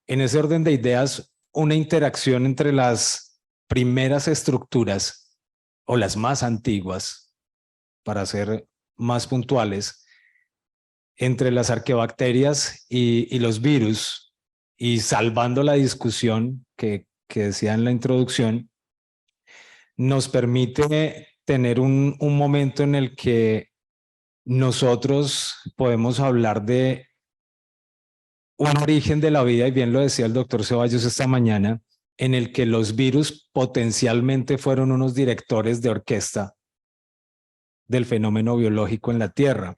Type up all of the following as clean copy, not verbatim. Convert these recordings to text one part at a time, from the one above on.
En ese orden de ideas, una interacción entre las primeras estructuras o las más antiguas, para ser más puntuales, entre las arqueobacterias y los virus, y salvando la discusión que decía en la introducción, nos permite tener un momento en el que nosotros podemos hablar de un origen de la vida, y bien lo decía el doctor Ceballos esta mañana, en el que los virus potencialmente fueron unos directores de orquesta del fenómeno biológico en la Tierra.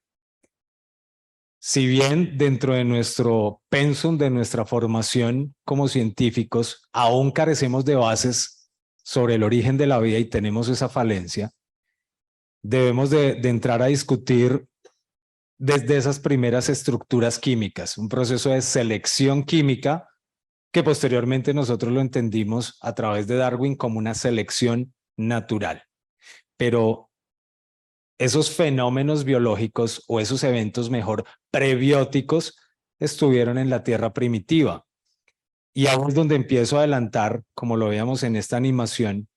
Si bien dentro de nuestro pensum, de nuestra formación como científicos, aún carecemos de bases sobre el origen de la vida y tenemos esa falencia, debemos de entrar a discutir desde esas primeras estructuras químicas, un proceso de selección química que posteriormente nosotros lo entendimos a través de Darwin como una selección natural. Pero esos fenómenos biológicos o esos eventos mejor prebióticos estuvieron en la Tierra primitiva. Y ahora es donde empiezo a adelantar, como lo veíamos en esta animación,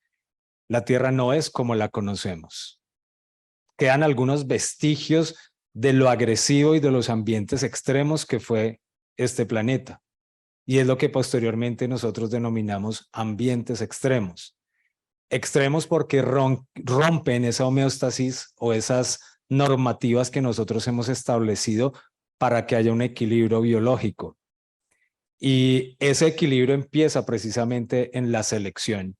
la Tierra no es como la conocemos. Quedan algunos vestigios de lo agresivo y de los ambientes extremos que fue este planeta. Y es lo que posteriormente nosotros denominamos ambientes extremos. Extremos porque rompen esa homeostasis o esas normativas que nosotros hemos establecido para que haya un equilibrio biológico. Y ese equilibrio empieza precisamente en la selección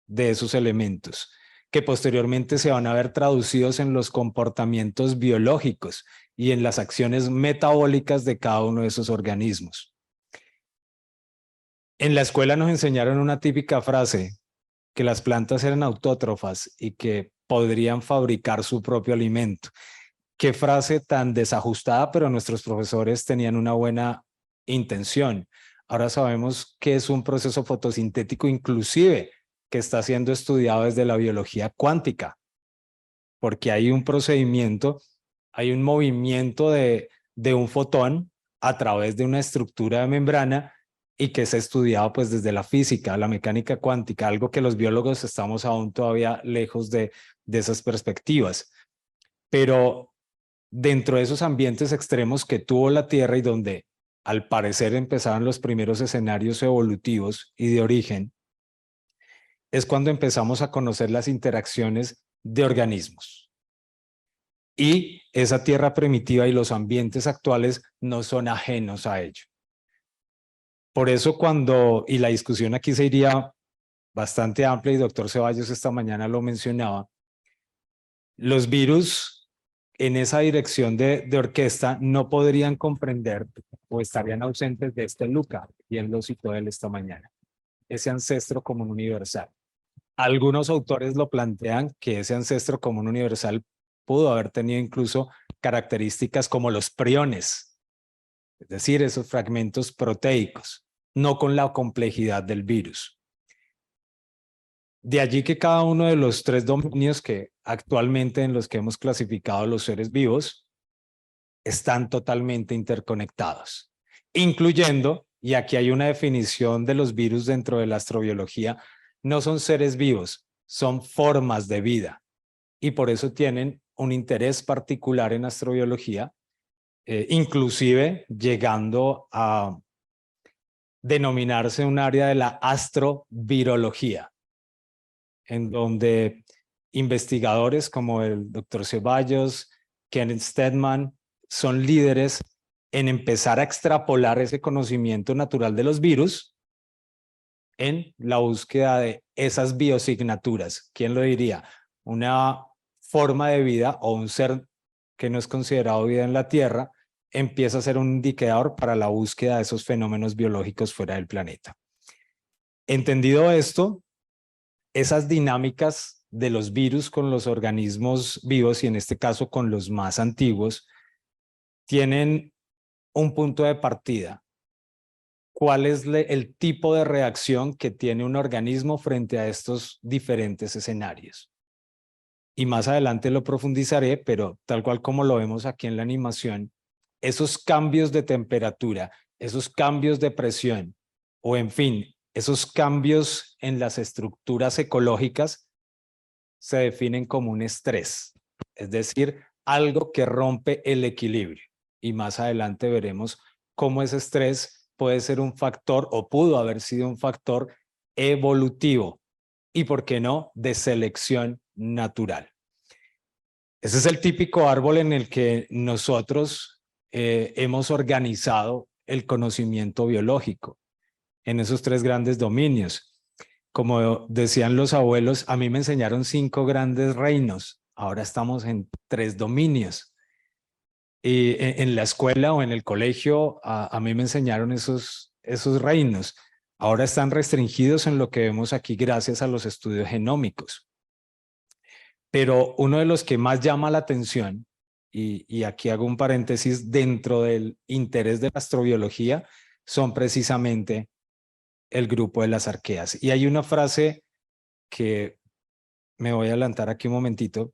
de esos elementos, que posteriormente se van a ver traducidos en los comportamientos biológicos y en las acciones metabólicas de cada uno de esos organismos. En la escuela nos enseñaron una típica frase, que las plantas eran autótrofas y que podrían fabricar su propio alimento. Qué frase tan desajustada, pero nuestros profesores tenían una buena intención. Ahora sabemos que es un proceso fotosintético inclusive que está siendo estudiado desde la biología cuántica, porque hay un procedimiento, hay un movimiento de un fotón a través de una estructura de membrana y que se ha estudiado pues desde la física, la mecánica cuántica, algo que los biólogos estamos aún todavía lejos de esas perspectivas. Pero dentro de esos ambientes extremos que tuvo la Tierra y donde al parecer empezaron los primeros escenarios evolutivos y de origen, es cuando empezamos a conocer las interacciones de organismos. Y esa Tierra primitiva y los ambientes actuales no son ajenos a ello. Por eso y la discusión aquí se iría bastante amplia y doctor Ceballos esta mañana lo mencionaba, los virus en esa dirección de orquesta no podrían comprender o estarían ausentes de este Luca, bien lo citó él esta mañana, ese ancestro común universal. Algunos autores lo plantean que ese ancestro común universal pudo haber tenido incluso características como los priones, es decir, esos fragmentos proteicos, no con la complejidad del virus. De allí que cada uno de los tres dominios que actualmente en los que hemos clasificado los seres vivos están totalmente interconectados, incluyendo, y aquí hay una definición de los virus dentro de la astrobiología, no son seres vivos, son formas de vida y por eso tienen un interés particular en astrobiología, inclusive llegando a denominarse un área de la astrovirología, en donde investigadores como el doctor Ceballos, Kenneth Steadman, son líderes en empezar a extrapolar ese conocimiento natural de los virus en la búsqueda de esas biosignaturas. ¿Quién lo diría? Una forma de vida o un ser que no es considerado vida en la Tierra empieza a ser un indicador para la búsqueda de esos fenómenos biológicos fuera del planeta. Entendido esto, esas dinámicas de los virus con los organismos vivos y en este caso con los más antiguos tienen un punto de partida. ¿Cuál es el tipo de reacción que tiene un organismo frente a estos diferentes escenarios? Y más adelante lo profundizaré, pero tal cual como lo vemos aquí en la animación, esos cambios de temperatura, esos cambios de presión o en fin, esos cambios en las estructuras ecológicas se definen como un estrés, es decir, algo que rompe el equilibrio. Y más adelante veremos cómo ese estrés puede ser un factor o pudo haber sido un factor evolutivo y, ¿por qué no?, de selección natural. Ese es el típico árbol en el que nosotros hemos organizado el conocimiento biológico en esos tres grandes dominios. Como decían los abuelos, a mí me enseñaron 5 grandes reinos, ahora estamos en 3 dominios. Y en la escuela o en el colegio a mí me enseñaron esos reinos. Ahora están restringidos en lo que vemos aquí gracias a los estudios genómicos. Pero uno de los que más llama la atención, y aquí hago un paréntesis, dentro del interés de la astrobiología, son precisamente el grupo de las arqueas. Y hay una frase que me voy a adelantar aquí un momentito.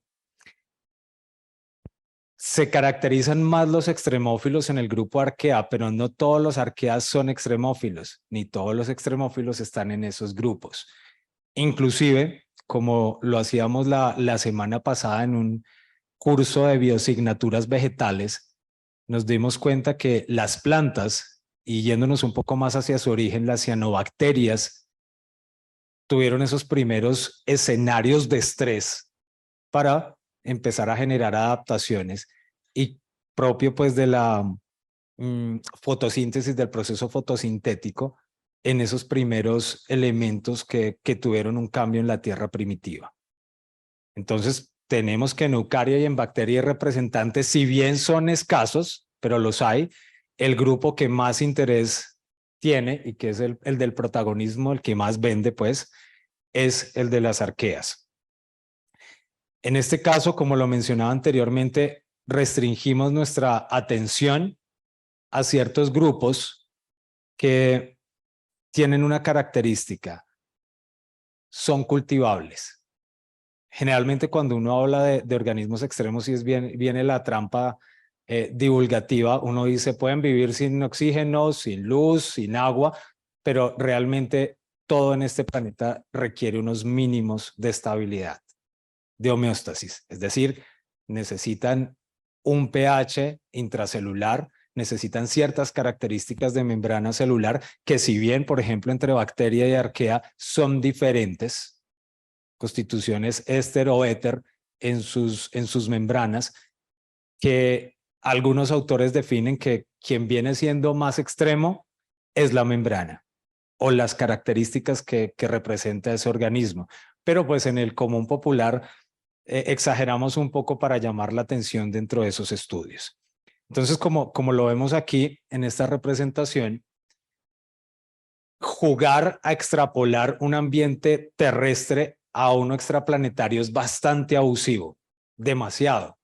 Se caracterizan más los extremófilos en el grupo arquea, pero no todos los arqueas son extremófilos, ni todos los extremófilos están en esos grupos. Inclusive, como lo hacíamos la semana pasada en un curso de biosignaturas vegetales, nos dimos cuenta que las plantas, y yéndonos un poco más hacia su origen, las cianobacterias, tuvieron esos primeros escenarios de estrés para empezar a generar adaptaciones y propio pues de la fotosíntesis, del proceso fotosintético en esos primeros elementos que tuvieron un cambio en la tierra primitiva. Entonces tenemos que en eucaria y en bacteria representantes, si bien son escasos, pero los hay, el grupo que más interés tiene y que es el del protagonismo, el que más vende pues, es el de las arqueas. En este caso, como lo mencionaba anteriormente, restringimos nuestra atención a ciertos grupos que tienen una característica: son cultivables. Generalmente cuando uno habla de organismos extremos y viene la trampa divulgativa, uno dice pueden vivir sin oxígeno, sin luz, sin agua, pero realmente todo en este planeta requiere unos mínimos de estabilidad, de homeostasis, es decir, necesitan un pH intracelular, necesitan ciertas características de membrana celular que, si bien, por ejemplo, entre bacteria y arquea son diferentes, constituciones éster o éter en sus membranas, que algunos autores definen que quien viene siendo más extremo es la membrana o las características que representa ese organismo. Pero pues en el común popular exageramos un poco para llamar la atención dentro de esos estudios. Entonces, como lo vemos aquí en esta representación, jugar a extrapolar un ambiente terrestre a uno extraplanetario es bastante abusivo, demasiado.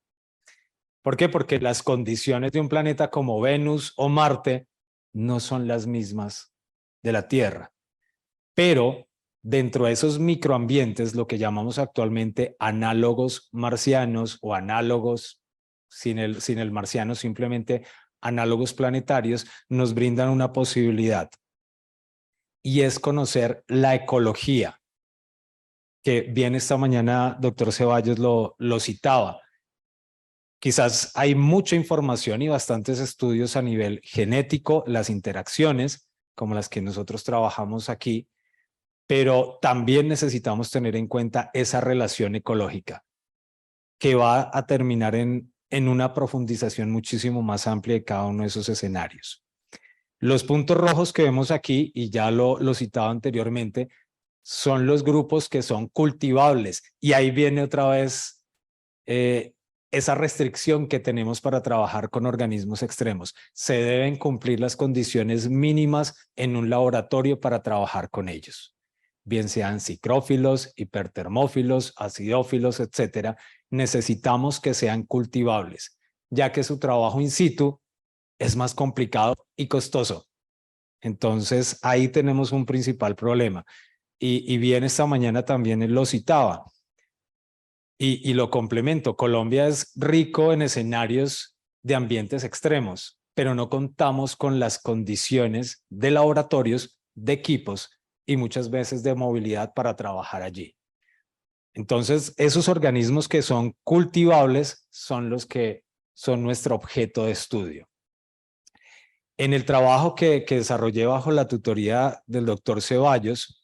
¿Por qué? Porque las condiciones de un planeta como Venus o Marte no son las mismas de la Tierra. Pero dentro de esos microambientes, lo que llamamos actualmente análogos marcianos o análogos sin el marciano, simplemente análogos planetarios, nos brindan una posibilidad, y es conocer la ecología, que bien esta mañana doctor Ceballos lo citaba. Quizás hay mucha información y bastantes estudios a nivel genético, las interacciones como las que nosotros trabajamos aquí, pero también necesitamos tener en cuenta esa relación ecológica que va a terminar en una profundización muchísimo más amplia de cada uno de esos escenarios. Los puntos rojos que vemos aquí, y ya lo citaba anteriormente, son los grupos que son cultivables, y ahí viene otra vez esa restricción que tenemos para trabajar con organismos extremos. Se deben cumplir las condiciones mínimas en un laboratorio para trabajar con ellos, bien sean psicrófilos, hipertermófilos, acidófilos, etcétera. Necesitamos que sean cultivables, ya que su trabajo in situ es más complicado y costoso. Entonces ahí tenemos un principal problema. Y bien esta mañana también él lo citaba. Y lo complemento, Colombia es rico en escenarios de ambientes extremos, pero no contamos con las condiciones de laboratorios de equipos y muchas veces de movilidad para trabajar allí. Entonces, esos organismos que son cultivables son los que son nuestro objeto de estudio. En el trabajo que desarrollé bajo la tutoría del doctor Ceballos,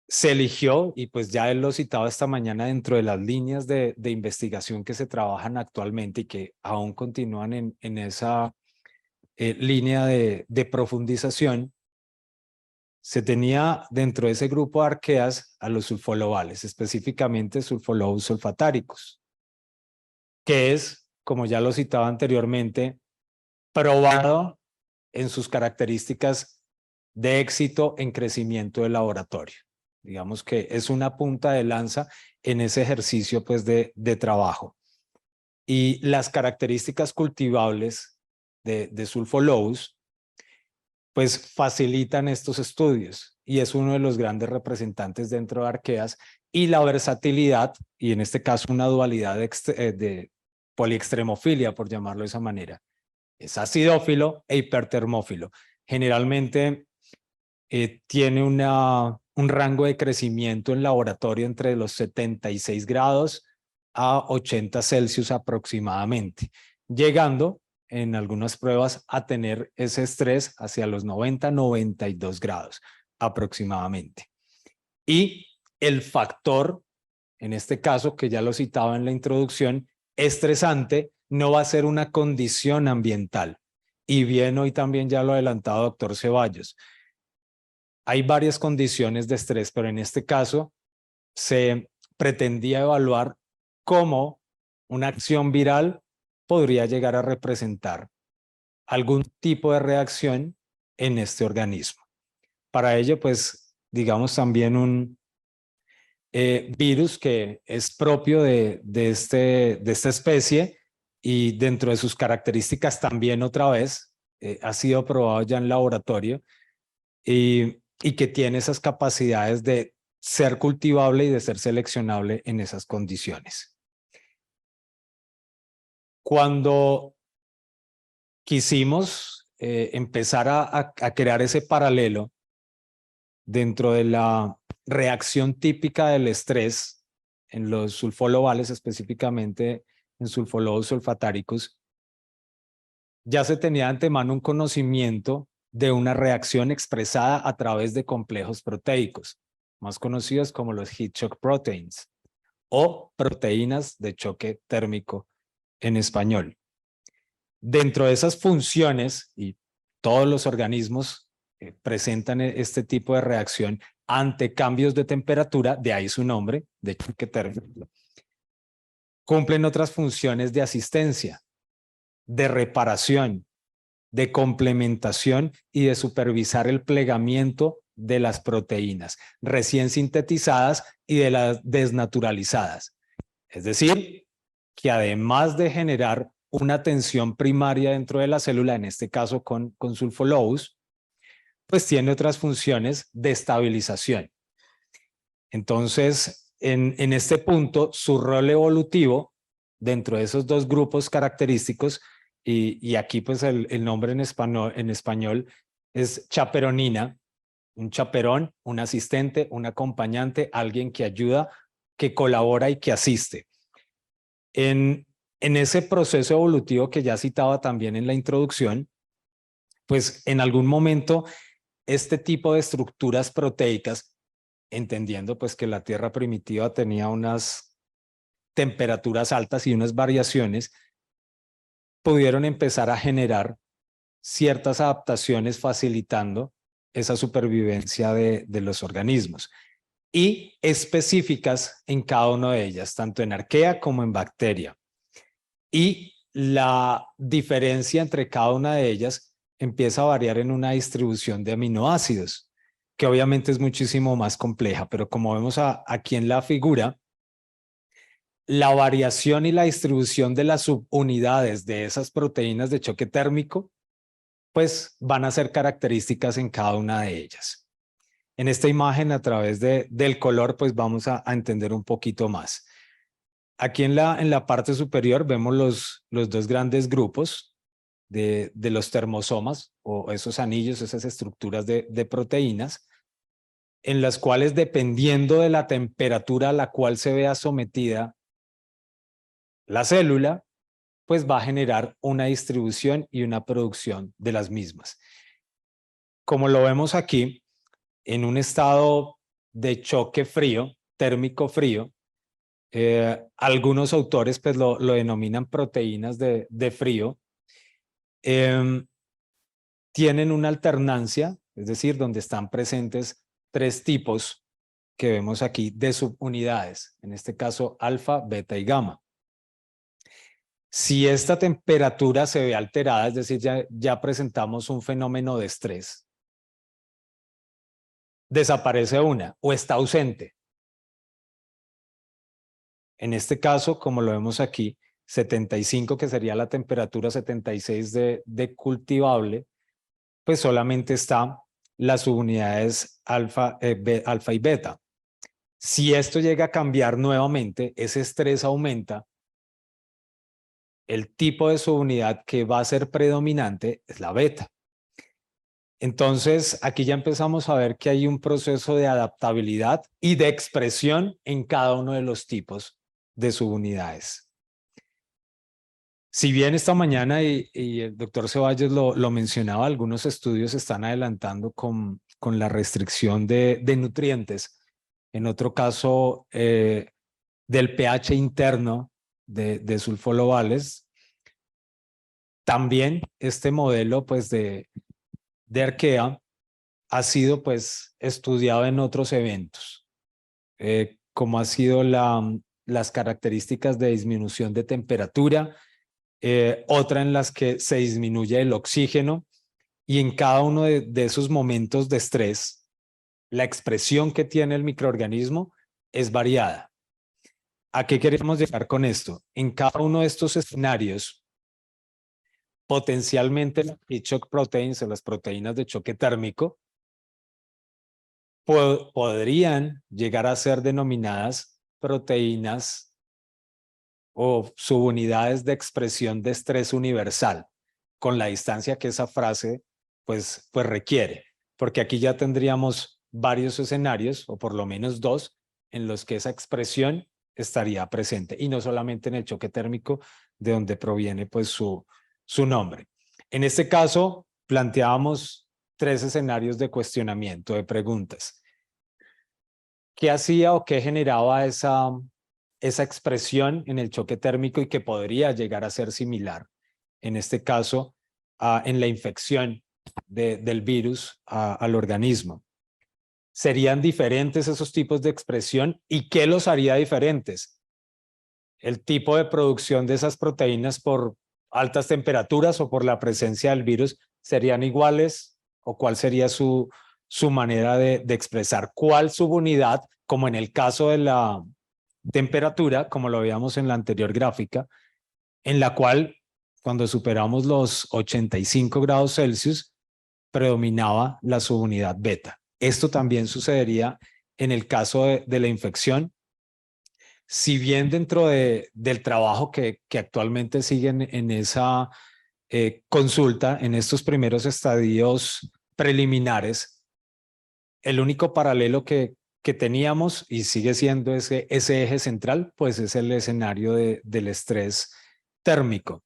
se eligió, y pues ya él lo citaba esta mañana, dentro de las líneas de investigación que se trabajan actualmente y que aún continúan en esa línea de profundización, se tenía dentro de ese grupo de arqueas a los sulfolobales, específicamente sulfolobos sulfatáricos, que es, como ya lo citaba anteriormente, probado en sus características de éxito en crecimiento de laboratorio. Digamos que es una punta de lanza en ese ejercicio pues de trabajo. Y las características cultivables de sulfolobos pues facilitan estos estudios y es uno de los grandes representantes dentro de arqueas, y la versatilidad, y en este caso una dualidad de poliextremofilia, por llamarlo de esa manera. Es acidófilo e hipertermófilo. Generalmente tiene un rango de crecimiento en laboratorio entre los 76 grados a 80 Celsius aproximadamente, llegando en algunas pruebas a tener ese estrés hacia los 90-92 grados aproximadamente. Y el factor, en este caso, que ya lo citaba en la introducción, estresante, no va a ser una condición ambiental. Y bien, hoy también ya lo ha adelantado doctor Ceballos. Hay varias condiciones de estrés, pero en este caso se pretendía evaluar cómo una acción viral podría llegar a representar algún tipo de reacción en este organismo. Para ello, pues, digamos también un virus que es propio de esta especie, y dentro de sus características también otra vez ha sido probado ya en laboratorio y que tiene esas capacidades de ser cultivable y de ser seleccionable en esas condiciones. Cuando quisimos empezar a crear ese paralelo dentro de la reacción típica del estrés en los sulfolobales, específicamente en sulfolobos sulfatáricos, ya se tenía de antemano un conocimiento de una reacción expresada a través de complejos proteicos, más conocidos como los heat shock proteins o proteínas de choque térmico en español. Dentro de esas funciones, y todos los organismos presentan este tipo de reacción ante cambios de temperatura, de ahí su nombre, de choque térmico, cumplen otras funciones de asistencia, de reparación, de complementación y de supervisar el plegamiento de las proteínas recién sintetizadas y de las desnaturalizadas. Es decir, que además de generar una tensión primaria dentro de la célula, en este caso con sulfolobos, pues tiene otras funciones de estabilización. Entonces, en este punto, su rol evolutivo dentro de esos dos grupos característicos, y aquí pues el nombre en español es chaperonina, un chaperón, un asistente, un acompañante, alguien que ayuda, que colabora y que asiste. En ese proceso evolutivo que ya citaba también en la introducción, pues en algún momento este tipo de estructuras proteicas, entendiendo pues que la Tierra primitiva tenía unas temperaturas altas y unas variaciones, pudieron empezar a generar ciertas adaptaciones facilitando esa supervivencia de los organismos y específicas en cada una de ellas, tanto en arquea como en bacteria. Y la diferencia entre cada una de ellas empieza a variar en una distribución de aminoácidos, que obviamente es muchísimo más compleja, pero como vemos aquí en la figura, la variación y la distribución de las subunidades de esas proteínas de choque térmico, pues van a ser características en cada una de ellas. En esta imagen, a través del color, pues vamos a entender un poquito más. Aquí en la parte superior vemos los dos grandes grupos, de los termosomas o esos anillos, esas estructuras de proteínas, en las cuales, dependiendo de la temperatura a la cual se vea sometida la célula, pues va a generar una distribución y una producción de las mismas. Como lo vemos aquí, en un estado de choque frío, térmico frío, algunos autores pues lo denominan proteínas de frío, tienen una alternancia, es decir, donde están presentes tres tipos que vemos aquí de subunidades, en este caso alfa, beta y gamma. Si esta temperatura se ve alterada, es decir, ya presentamos un fenómeno de estrés, desaparece una o está ausente. En este caso, como lo vemos aquí, 75, que sería la temperatura 76 de cultivable, pues solamente están las subunidades alfa, alfa y beta. Si esto llega a cambiar nuevamente, ese estrés aumenta, el tipo de subunidad que va a ser predominante es la beta. Entonces, aquí ya empezamos a ver que hay un proceso de adaptabilidad y de expresión en cada uno de los tipos de subunidades. Si bien esta mañana, y el doctor Ceballos lo mencionaba, algunos estudios están adelantando con la restricción de nutrientes. En otro caso, del pH interno de sulfolovales. También este modelo pues de Archaea ha sido pues estudiado en otros eventos, como ha sido las características de disminución de temperatura, otra en las que se disminuye el oxígeno, y en cada uno de esos momentos de estrés, la expresión que tiene el microorganismo es variada. ¿A qué queremos llegar con esto? En cada uno de estos escenarios, potencialmente las heat shock proteins o las proteínas de choque térmico podrían llegar a ser denominadas proteínas o subunidades de expresión de estrés universal, con la distancia que esa frase pues requiere, porque aquí ya tendríamos varios escenarios, o por lo menos dos, en los que esa expresión estaría presente, y no solamente en el choque térmico, de donde proviene pues su nombre. En este caso, planteábamos tres escenarios de cuestionamiento, de preguntas. ¿Qué hacía o qué generaba esa expresión en el choque térmico y que podría llegar a ser similar, en este caso, en la infección del virus al organismo? ¿Serían diferentes esos tipos de expresión y qué los haría diferentes? ¿El tipo de producción de esas proteínas por altas temperaturas o por la presencia del virus serían iguales? ¿O cuál sería su manera de expresar? ¿Cuál subunidad, como en el caso de la temperatura, como lo veíamos en la anterior gráfica, en la cual cuando superamos los 85 grados Celsius predominaba la subunidad beta? Esto también sucedería en el caso de la infección. Si bien dentro del trabajo que actualmente siguen en esa consulta, en estos primeros estadios preliminares, el único paralelo que teníamos y sigue siendo ese eje central, pues es el escenario del estrés térmico.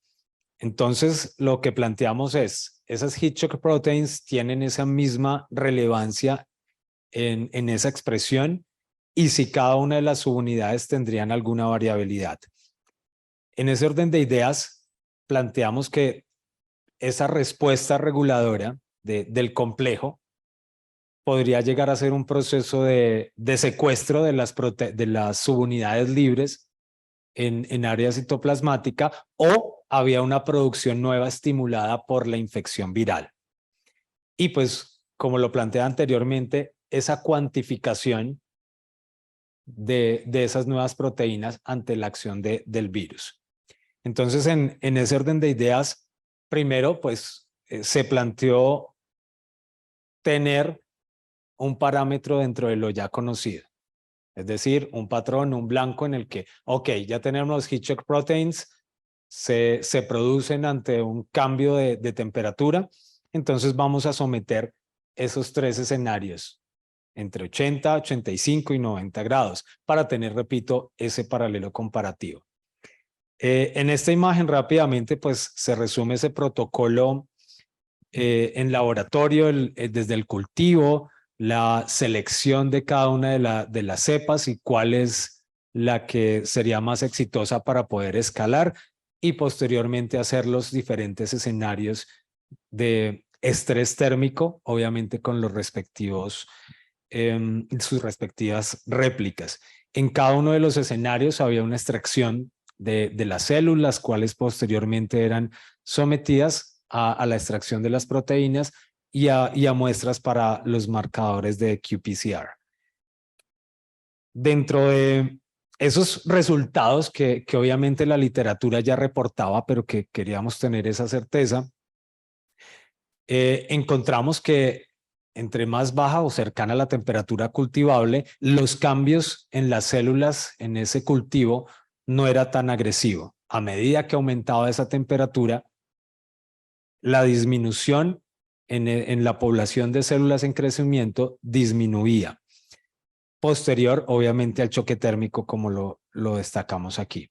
Entonces, lo que planteamos es, esas heat shock proteins tienen esa misma relevancia en esa expresión, y si cada una de las subunidades tendrían alguna variabilidad. En ese orden de ideas, planteamos que esa respuesta reguladora del complejo podría llegar a ser un proceso de secuestro de las subunidades libres en área citoplasmática, o había una producción nueva estimulada por la infección viral. Y pues, como lo planteé anteriormente, esa cuantificación de esas nuevas proteínas ante la acción del virus. Entonces, en ese orden de ideas, primero, pues, se planteó tener un parámetro dentro de lo ya conocido. Es decir, un patrón, un blanco en el que, ok, ya tenemos heat shock proteins, se producen ante un cambio de temperatura. Entonces vamos a someter esos 3 escenarios entre 80, 85 y 90 grados para tener, repito, ese paralelo comparativo. En esta imagen rápidamente pues se resume ese protocolo en laboratorio, desde el cultivo, la selección de cada una de las cepas y cuál es la que sería más exitosa para poder escalar, y posteriormente hacer los diferentes escenarios de estrés térmico, obviamente con los respectivos, sus respectivas réplicas. En cada uno de los escenarios había una extracción de las células, cuales posteriormente eran sometidas a la extracción de las proteínas y a muestras para los marcadores de qPCR. Dentro de esos resultados que obviamente la literatura ya reportaba, pero que queríamos tener esa certeza, encontramos que entre más baja o cercana a la temperatura cultivable, los cambios en las células en ese cultivo no era tan agresivo. A medida que aumentaba esa temperatura, la disminución en la población de células en crecimiento disminuía. Posterior, obviamente, al choque térmico, como lo destacamos aquí.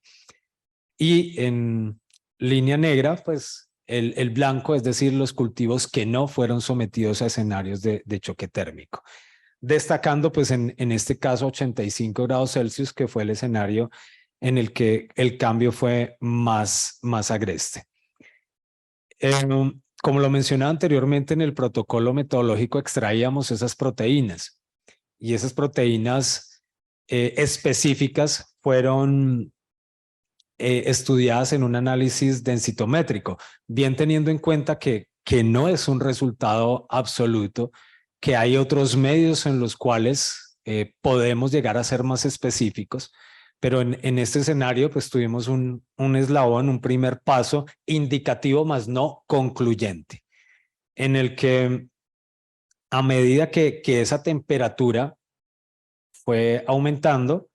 Y en línea negra, pues el blanco, es decir, los cultivos que no fueron sometidos a escenarios de choque térmico. Destacando, pues en este caso, 85 grados Celsius, que fue el escenario en el que el cambio fue más agreste. Como lo mencionaba anteriormente, en el protocolo metodológico extraíamos esas proteínas, y esas proteínas específicas fueron estudiadas en un análisis densitométrico, bien teniendo en cuenta que no es un resultado absoluto, que hay otros medios en los cuales podemos llegar a ser más específicos, pero en este escenario pues tuvimos un eslabón, un primer paso indicativo, más no concluyente, en el que a medida que esa temperatura fue aumentando,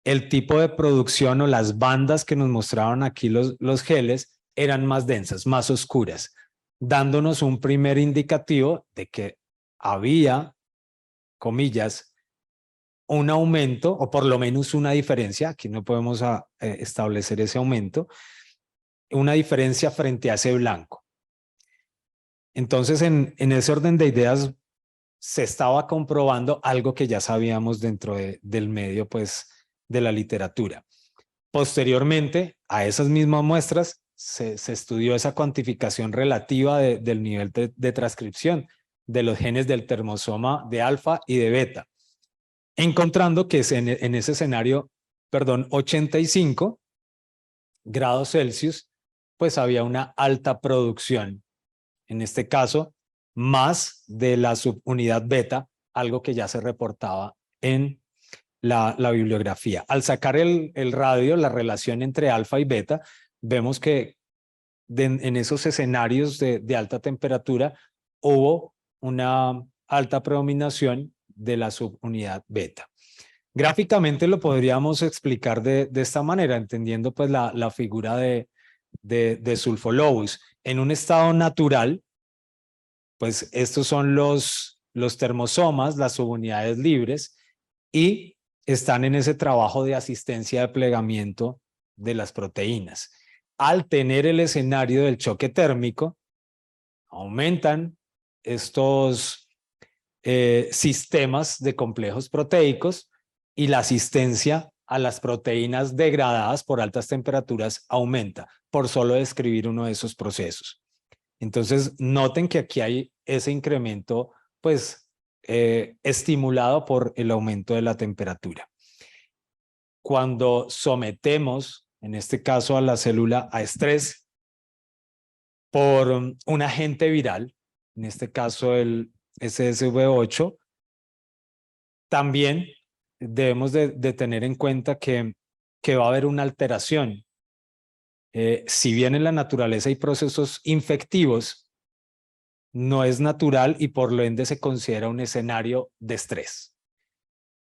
el tipo de producción o las bandas que nos mostraban aquí los geles eran más densas, más oscuras, dándonos un primer indicativo de que había, comillas, un aumento o por lo menos una diferencia. Aquí no podemos establecer ese aumento, una diferencia frente a ese blanco. Entonces, en ese orden de ideas, se estaba comprobando algo que ya sabíamos dentro del medio, pues, de la literatura. Posteriormente a esas mismas muestras se estudió esa cuantificación relativa del nivel de transcripción de los genes del termosoma de alfa y de beta, encontrando que en ese escenario, 85 grados Celsius, pues había una alta producción, en este caso, más de la subunidad beta, algo que ya se reportaba en la bibliografía. Al sacar el radio, la relación entre alfa y beta, vemos que en esos escenarios de alta temperatura hubo una alta predominación de la subunidad beta. Gráficamente lo podríamos explicar de esta manera, entendiendo pues la figura de Sulfo-Lowes. En un estado natural, pues estos son los termosomas, las subunidades libres, y están en ese trabajo de asistencia de plegamiento de las proteínas. Al tener el escenario del choque térmico, aumentan estos sistemas de complejos proteicos, y la asistencia a las proteínas degradadas por altas temperaturas aumenta, por solo describir uno de esos procesos. Entonces, noten que aquí hay ese incremento, pues, estimulado por el aumento de la temperatura. Cuando sometemos, en este caso a la célula, a estrés por un agente viral, en este caso el SSV8, también debemos de tener en cuenta que va a haber una alteración. Si bien en la naturaleza hay procesos infectivos, no es natural y por lo ende se considera un escenario de estrés.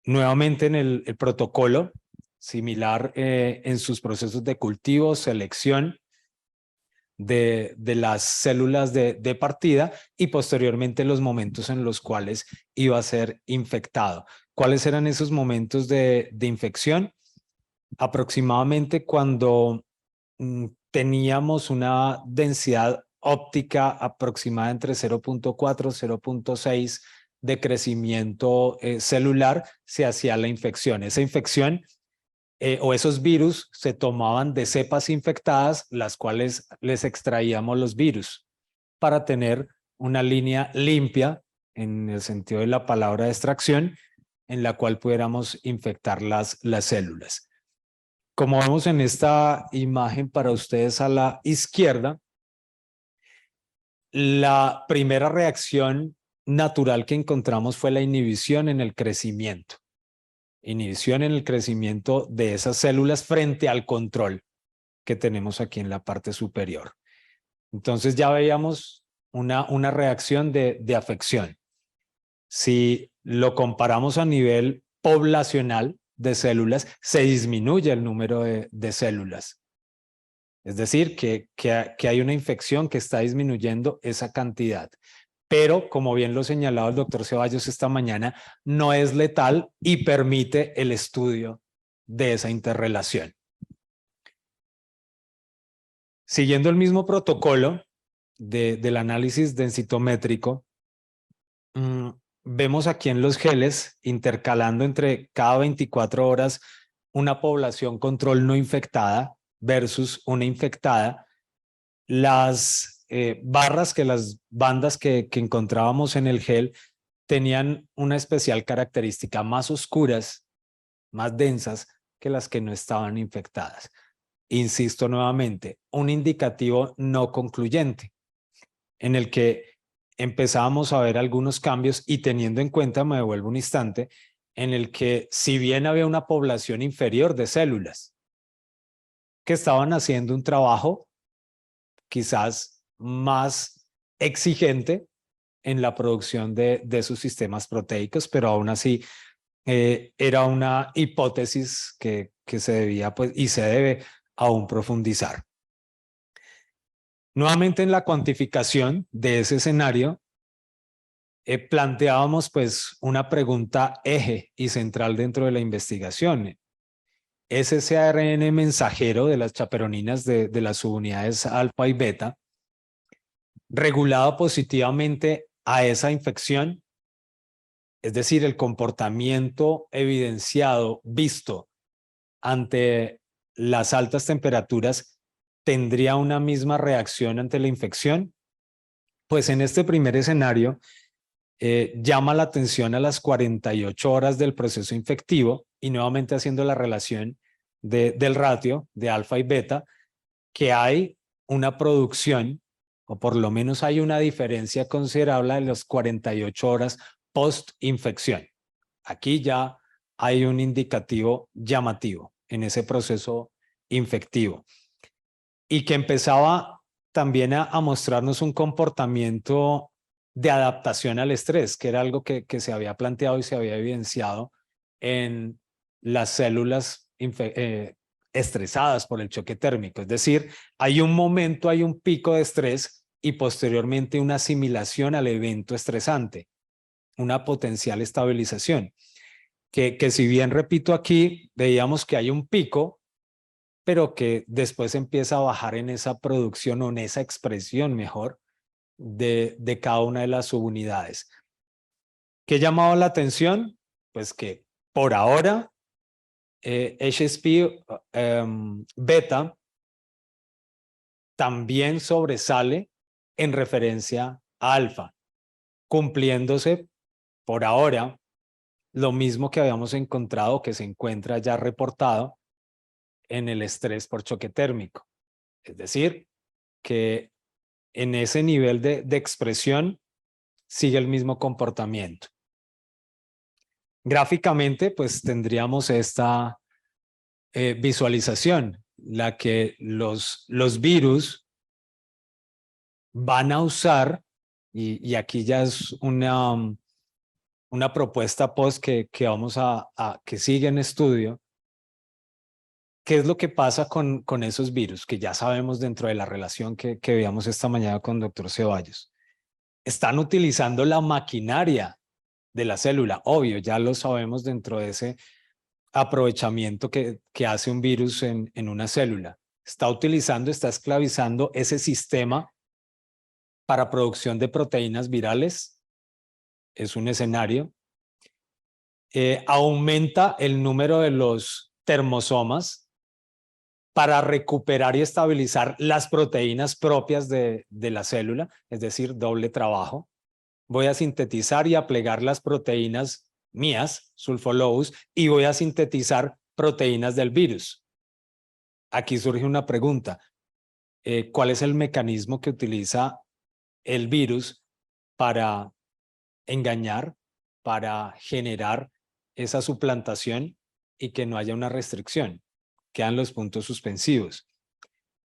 Nuevamente en el protocolo, similar en sus procesos de cultivo, selección de las células de partida y posteriormente los momentos en los cuales iba a ser infectado. ¿Cuáles eran esos momentos de infección? Aproximadamente cuando teníamos una densidad óptica aproximada entre 0.4 y 0.6 de crecimiento celular, se hacía la infección. Esa infección o esos virus se tomaban de cepas infectadas, las cuales les extraíamos los virus para tener una línea limpia, en el sentido de la palabra de extracción, en la cual pudiéramos infectar las células. Como vemos en esta imagen para ustedes a la izquierda, la primera reacción natural que encontramos fue la inhibición en el crecimiento. Inhibición en el crecimiento de esas células frente al control que tenemos aquí en la parte superior. Entonces ya veíamos una reacción de afección. Si lo comparamos a nivel poblacional de células, se disminuye el número de células. Es decir, que hay una infección que está disminuyendo esa cantidad. Pero, como bien lo señalaba el doctor Ceballos esta mañana, no es letal y permite el estudio de esa interrelación. Siguiendo el mismo protocolo del análisis densitométrico, vemos aquí en los geles, intercalando entre cada 24 horas una población control no infectada versus una infectada, las las bandas que encontrábamos en el gel tenían una especial característica, más oscuras, más densas que las que no estaban infectadas. Insisto nuevamente, un indicativo no concluyente en el que empezábamos a ver algunos cambios y teniendo en cuenta, me devuelvo un instante, en el que si bien había una población inferior de células que estaban haciendo un trabajo quizás más exigente en la producción de sus sistemas proteicos, pero aún así era una hipótesis que se debía pues, y se debe aún profundizar. Nuevamente en la cuantificación de ese escenario, planteábamos pues una pregunta eje y central dentro de la investigación. ¿Es ese ARN mensajero de las chaperoninas de las subunidades alfa y beta regulado positivamente a esa infección? Es decir, el comportamiento evidenciado, visto ante las altas temperaturas, ¿tendría una misma reacción ante la infección? Pues en este primer escenario, llama la atención a las 48 horas del proceso infectivo y nuevamente haciendo la relación del ratio de alfa y beta, que hay una producción, o por lo menos hay una diferencia considerable de las 48 horas post-infección. Aquí ya hay un indicativo llamativo en ese proceso infectivo y que empezaba también a mostrarnos un comportamiento de adaptación al estrés, que era algo que se había planteado y se había evidenciado en las células estresadas por el choque térmico. Es decir, hay un momento, hay un pico de estrés y posteriormente una asimilación al evento estresante, una potencial estabilización. Que si bien, repito, aquí veíamos que hay un pico, pero que después empieza a bajar en esa producción o en esa expresión mejor de cada una de las subunidades. ¿Qué llamaba la atención? Pues que por ahora HSP beta también sobresale en referencia a alfa, cumpliéndose por ahora lo mismo que habíamos encontrado, que se encuentra ya reportado en el estrés por choque térmico. Es decir, que en ese nivel de expresión sigue el mismo comportamiento. Gráficamente, pues tendríamos esta visualización, la que los virus van a usar, y aquí ya es una propuesta post que vamos que sigue en estudio, ¿qué es lo que pasa con esos virus? Que ya sabemos dentro de la relación que veíamos esta mañana con el doctor Ceballos. Están utilizando la maquinaria de la célula. Obvio, ya lo sabemos dentro de ese aprovechamiento que hace un virus en una célula. Está esclavizando ese sistema para producción de proteínas virales. Es un escenario. Aumenta el número de los termosomas para recuperar y estabilizar las proteínas propias de la célula, es decir, doble trabajo. Voy a sintetizar y a plegar las proteínas mías, sulfolobus, y voy a sintetizar proteínas del virus. Aquí surge una pregunta. ¿Cuál es el mecanismo que utiliza el virus para engañar, para generar esa suplantación y que no haya una restricción? Quedan los puntos suspensivos.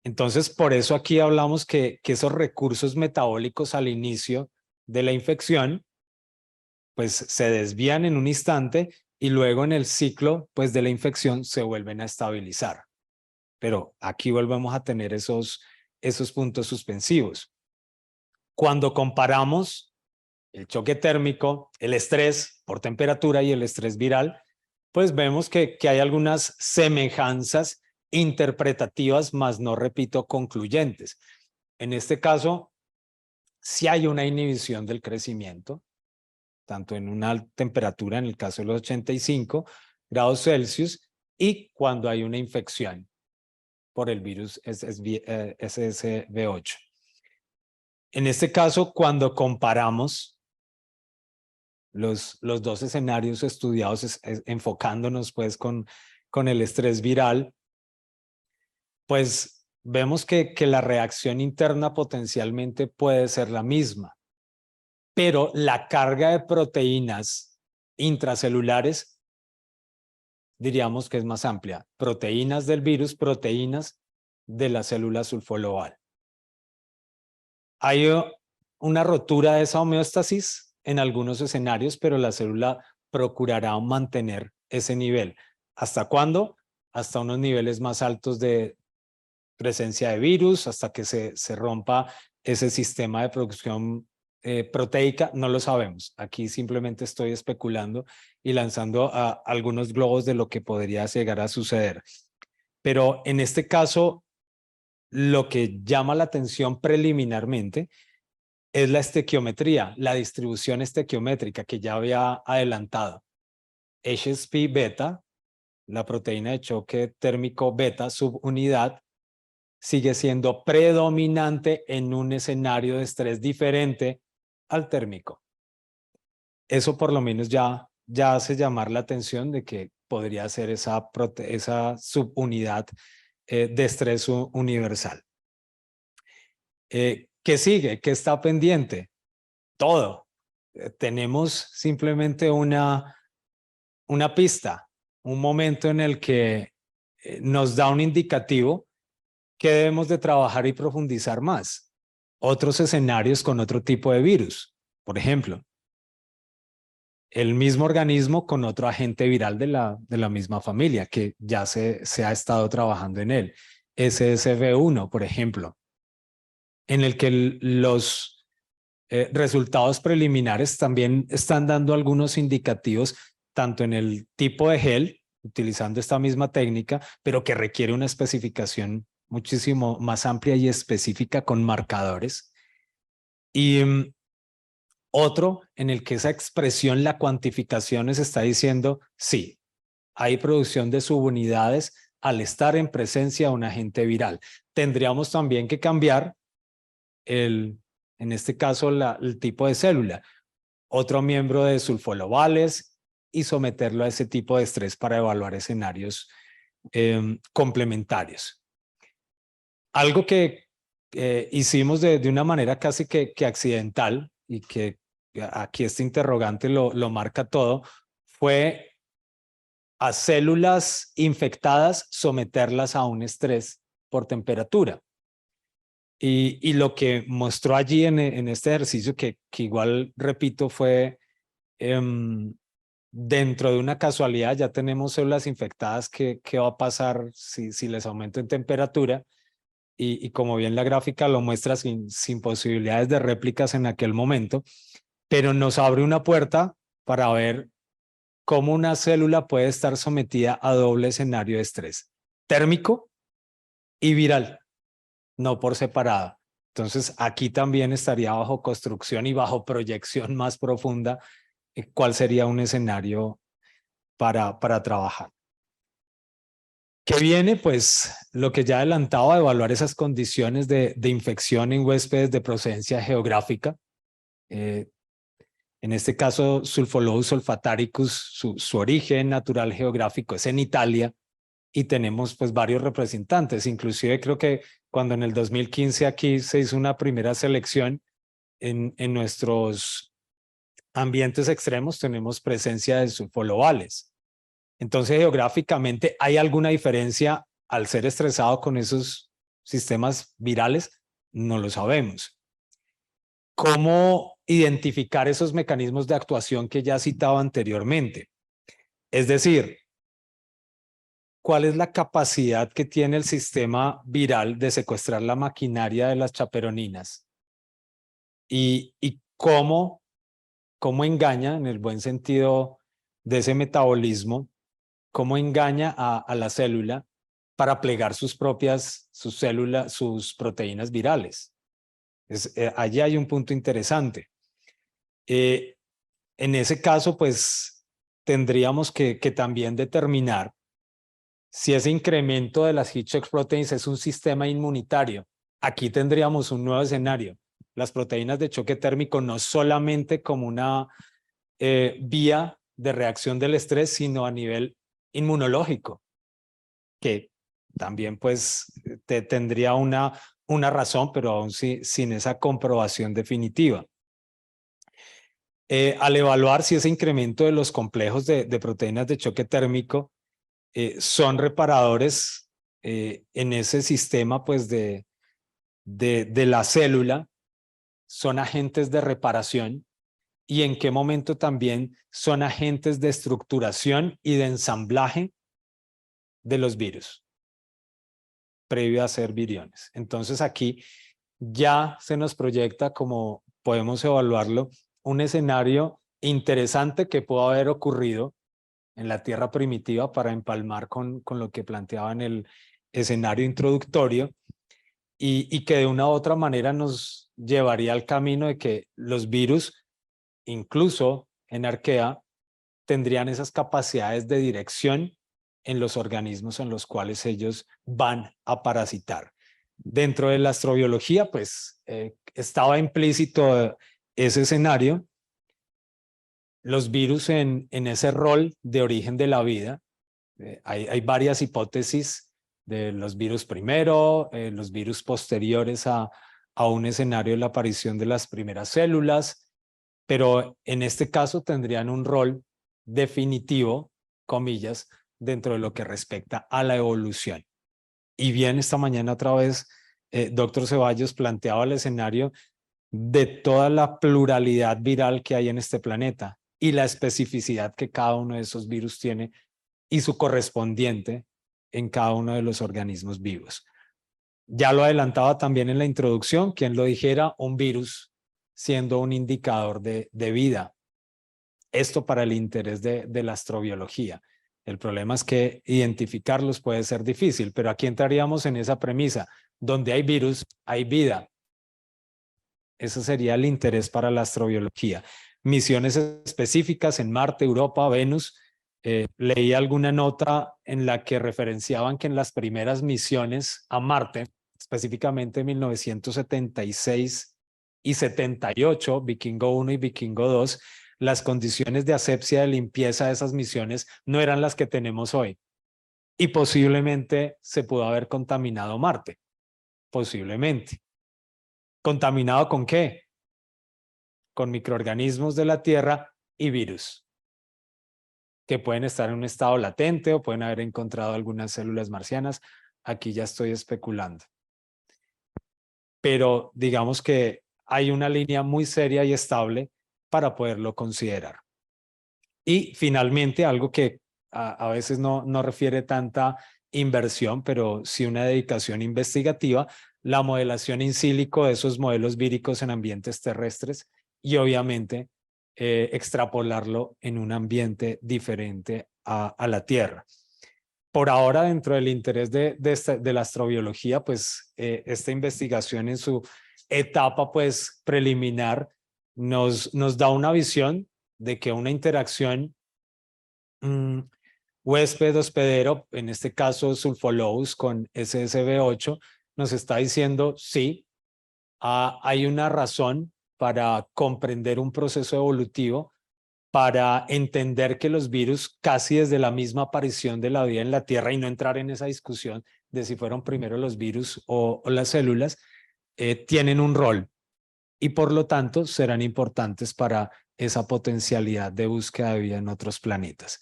Entonces, por eso aquí hablamos que esos recursos metabólicos al inicio de la infección, pues se desvían en un instante y luego en el ciclo, pues de la infección se vuelven a estabilizar. Pero aquí volvemos a tener esos puntos suspensivos. Cuando comparamos el choque térmico, el estrés por temperatura y el estrés viral, pues vemos que hay algunas semejanzas interpretativas, más no, repito, concluyentes. En este caso, sí hay una inhibición del crecimiento, tanto en una temperatura, en el caso de los 85 grados Celsius, y cuando hay una infección por el virus SSV8. En este caso, cuando comparamos los dos escenarios estudiados, enfocándonos pues con el estrés viral, pues vemos que la reacción interna potencialmente puede ser la misma, pero la carga de proteínas intracelulares diríamos que es más amplia. Proteínas del virus, proteínas de la célula sulfolobal. Hay una rotura de esa homeostasis en algunos escenarios, pero la célula procurará mantener ese nivel. ¿Hasta cuándo? Hasta unos niveles más altos de presencia de virus, hasta que se rompa ese sistema de producción proteica, no lo sabemos. Aquí simplemente estoy especulando y lanzando algunos globos de lo que podría llegar a suceder. Pero en este caso, lo que llama la atención preliminarmente es la estequiometría, la distribución estequiométrica que ya había adelantado. HSP beta, la proteína de choque térmico beta subunidad, sigue siendo predominante en un escenario de estrés diferente al térmico. Eso por lo menos ya hace llamar la atención de que podría ser esa subunidad de estrés universal. ¿Qué sigue? ¿Qué está pendiente? Todo. Tenemos simplemente una pista, un momento en el que nos da un indicativo que debemos de trabajar y profundizar más. Otros escenarios con otro tipo de virus. Por ejemplo, el mismo organismo con otro agente viral de la misma familia, que ya se ha estado trabajando en él. SSV1, por ejemplo, en el que los resultados preliminares también están dando algunos indicativos, tanto en el tipo de gel, utilizando esta misma técnica, pero que requiere una especificación muchísimo más amplia y específica con marcadores. Y otro en el que esa expresión, la cuantificación, nos está diciendo, sí, hay producción de subunidades al estar en presencia de un agente viral. Tendríamos también que cambiar en este caso, el tipo de célula. Otro miembro de sulfolobales y someterlo a ese tipo de estrés para evaluar escenarios complementarios. Algo que hicimos de una manera casi que accidental y que aquí este interrogante lo marca todo, fue a células infectadas someterlas a un estrés por temperatura. Y lo que mostró allí en este ejercicio, que igual repito fue dentro de una casualidad ya tenemos células infectadas, ¿qué va a pasar si les aumento en temperatura? Y como bien la gráfica lo muestra, sin posibilidades de réplicas en aquel momento, pero nos abre una puerta para ver cómo una célula puede estar sometida a doble escenario de estrés, térmico y viral, no por separado. Entonces, aquí también estaría bajo construcción y bajo proyección más profunda cuál sería un escenario para trabajar. ¿Qué viene? Pues lo que ya adelantaba, evaluar esas condiciones de infección en huéspedes de procedencia geográfica. En este caso, Sulfolobus olfataricus, su origen natural geográfico es en Italia y tenemos pues varios representantes. Inclusive creo que cuando en el 2015 aquí se hizo una primera selección en nuestros ambientes extremos, tenemos presencia de sulfolobales. Entonces, geográficamente, ¿hay alguna diferencia al ser estresado con esos sistemas virales? No lo sabemos. ¿Cómo identificar esos mecanismos de actuación que ya citaba anteriormente? Es decir, ¿cuál es la capacidad que tiene el sistema viral de secuestrar la maquinaria de las chaperoninas? Y cómo engaña, en el buen sentido de ese metabolismo, cómo engaña a la célula para plegar sus células, sus proteínas virales. Allí hay un punto interesante. En ese caso, pues, tendríamos que también determinar si ese incremento de las heat shock proteins es un sistema inmunitario. Aquí tendríamos un nuevo escenario. Las proteínas de choque térmico no solamente como una vía de reacción del estrés, sino a nivel inmunológico, que también pues tendría una razón, pero aún sin esa comprobación definitiva. Al evaluar si ese incremento de los complejos de proteínas de choque térmico son reparadores en ese sistema pues de la célula, son agentes de reparación y en qué momento también son agentes de estructuración y de ensamblaje de los virus previo a ser viriones. Entonces aquí ya se nos proyecta, como podemos evaluarlo, un escenario interesante que pudo haber ocurrido en la Tierra primitiva para empalmar con lo que planteaba en el escenario introductorio y que de una u otra manera nos llevaría al camino de que los virus, incluso en arquea, tendrían esas capacidades de dirección en los organismos en los cuales ellos van a parasitar. Dentro de la astrobiología, pues estaba implícito ese escenario, los virus en ese rol de origen de la vida. Hay varias hipótesis de los virus primero, los virus posteriores a un escenario de la aparición de las primeras células, pero en este caso tendrían un rol definitivo, comillas, dentro de lo que respecta a la evolución. Y bien, esta mañana otra vez, doctor Ceballos planteaba el escenario de toda la pluralidad viral que hay en este planeta y la especificidad que cada uno de esos virus tiene y su correspondiente en cada uno de los organismos vivos. Ya lo adelantaba también en la introducción, quien lo dijera, un virus siendo un indicador de vida. Esto para el interés de la astrobiología. El problema es que identificarlos puede ser difícil, pero aquí entraríamos en esa premisa. Donde hay virus, hay vida. Ese sería el interés para la astrobiología. Misiones específicas en Marte, Europa, Venus. Leí alguna nota en la que referenciaban que en las primeras misiones a Marte, específicamente en 1976 y 78, Vikingo 1 y Vikingo 2, las condiciones de asepsia de limpieza de esas misiones no eran las que tenemos hoy. Y posiblemente se pudo haber contaminado Marte. Posiblemente. ¿Contaminado con qué? Con microorganismos de la Tierra y virus, que pueden estar en un estado latente o pueden haber encontrado algunas células marcianas. Aquí ya estoy especulando. Pero digamos que hay una línea muy seria y estable para poderlo considerar. Y finalmente, algo que a veces no refiere tanta inversión, pero sí una dedicación investigativa, la modelación in silico de esos modelos víricos en ambientes terrestres y obviamente extrapolarlo en un ambiente diferente a la Tierra. Por ahora, dentro del interés de la astrobiología, pues esta investigación en su etapa pues preliminar nos da una visión de que una interacción huésped-hospedero, en este caso Sulfolobus con SSB8, nos está diciendo sí, hay una razón para comprender un proceso evolutivo, para entender que los virus casi desde la misma aparición de la vida en la Tierra y no entrar en esa discusión de si fueron primero los virus o las células, tienen un rol y por lo tanto serán importantes para esa potencialidad de búsqueda de vida en otros planetas.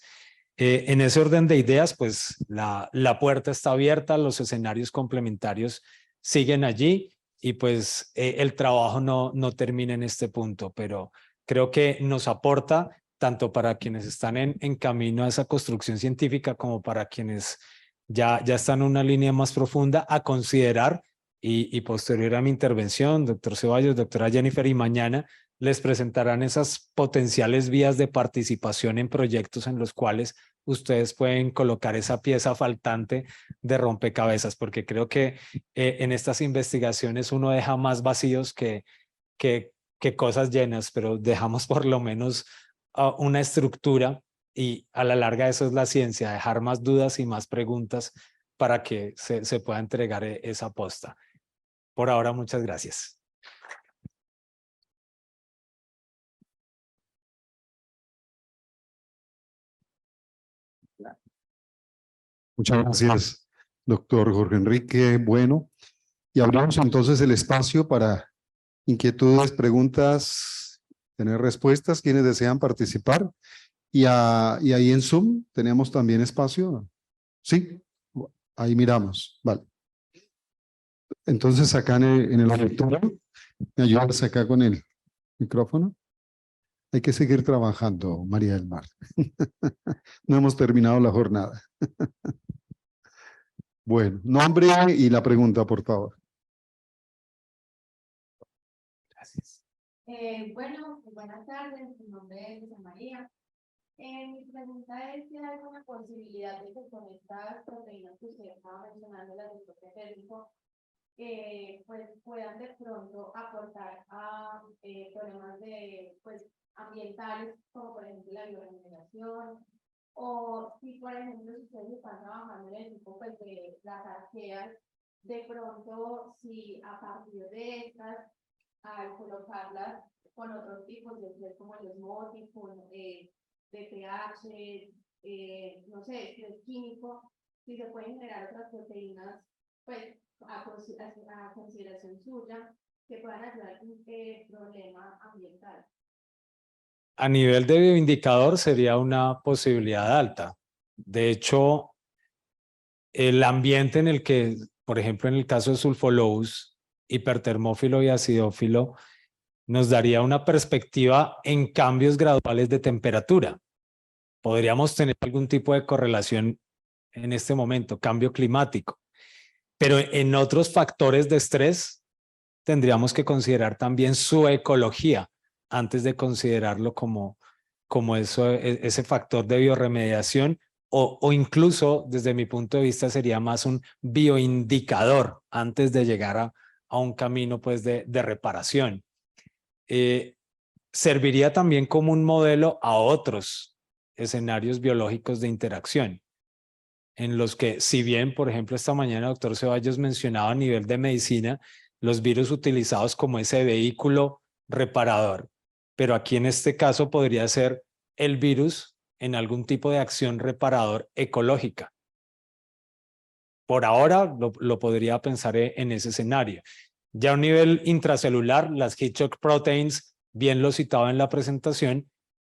En ese orden de ideas, pues la puerta está abierta, los escenarios complementarios siguen allí y pues el trabajo no termina en este punto, pero creo que nos aporta tanto para quienes están en camino a esa construcción científica como para quienes ya están en una línea más profunda a considerar y posterior a mi intervención, doctor Ceballos, doctora Jennifer, y mañana les presentarán esas potenciales vías de participación en proyectos en los cuales ustedes pueden colocar esa pieza faltante de rompecabezas, porque creo que en estas investigaciones uno deja más vacíos que cosas llenas, pero dejamos por lo menos una estructura y a la larga eso es la ciencia, dejar más dudas y más preguntas para que se pueda entregar esa posta. Por ahora, muchas gracias. Muchas gracias, doctor Jorge Enrique. Bueno, y abrimos entonces el espacio para inquietudes, preguntas, tener respuestas, quienes desean participar. Y ahí en Zoom tenemos también espacio. Sí, ahí miramos. Vale. Entonces acá en el auditorio, ¿me ayudas acá con el micrófono? Hay que seguir trabajando, María del Mar. No hemos terminado la jornada. Bueno, nombre y la pregunta, por favor. Gracias. Bueno, buenas tardes, mi nombre es Rosa María. Mi pregunta es si hay alguna posibilidad de que con estas proteínas que usted estaba mencionando, las del propio Federico, pues puedan de pronto aportar a problemas de, pues, ambientales, como por ejemplo la bioremediación, o si por ejemplo si ustedes están trabajando en el tipo pues, de las arqueas, de pronto si a partir de estas, al colocarlas con otros tipos de estrés como el osmosis, con pH, no sé, estrés químico, si se pueden generar otras proteínas, pues a consideración suya, que puedan ayudar en el problema ambiental. A nivel de bioindicador sería una posibilidad alta. De hecho, el ambiente en el que, por ejemplo, en el caso de Sulfolobus, hipertermófilo y acidófilo, nos daría una perspectiva en cambios graduales de temperatura. Podríamos tener algún tipo de correlación en este momento, cambio climático, pero en otros factores de estrés tendríamos que considerar también su ecología antes de considerarlo como ese factor de bioremediación o incluso desde mi punto de vista sería más un bioindicador antes de llegar a un camino pues de reparación. Serviría también como un modelo a otros escenarios biológicos de interacción en los que, si bien, por ejemplo, esta mañana el doctor Ceballos mencionaba a nivel de medicina los virus utilizados como ese vehículo reparador, pero aquí en este caso podría ser el virus en algún tipo de acción reparador ecológica. Por ahora lo podría pensar en ese escenario. Ya a un nivel intracelular, las Hitchcock proteins, bien lo citaba en la presentación,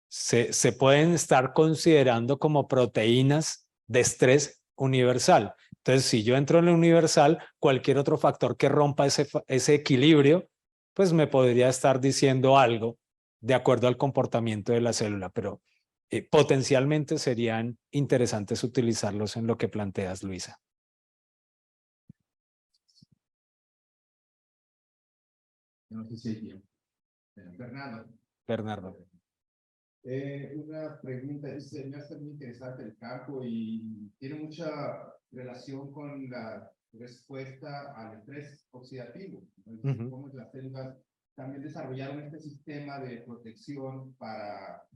se pueden estar considerando como proteínas de estrés universal. Entonces, si yo entro en el universal, cualquier otro factor que rompa ese equilibrio, pues me podría estar diciendo algo de acuerdo al comportamiento de la célula, pero potencialmente serían interesantes utilizarlos en lo que planteas, Luisa. No sé si hay tiempo. Bernardo. Bernardo. Una pregunta, me hace muy interesante el campo y tiene mucha relación con la respuesta al estrés oxidativo. Ujú. Cómo las células también desarrollaron este sistema de protección para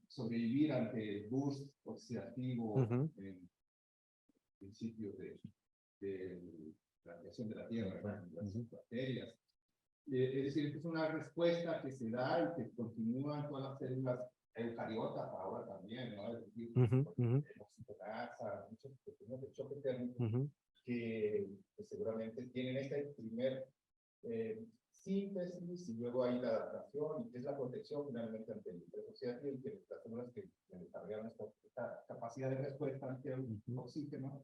sobrevivir ante el burst oxidativo Ujú. en principios de la creación de la Tierra, las bacterias. Es decir, esta es una respuesta que se da y que continúa en todas las células eucariotas ahora también, ¿no? Es decir, oxigenasa, muchos proteínas de choque térmico que seguramente tienen este primer síntesis y luego hay la adaptación y que es la protección finalmente ante el estrés oxidativo y que las células que desarrollaron esta capacidad de respuesta ante el oxígeno,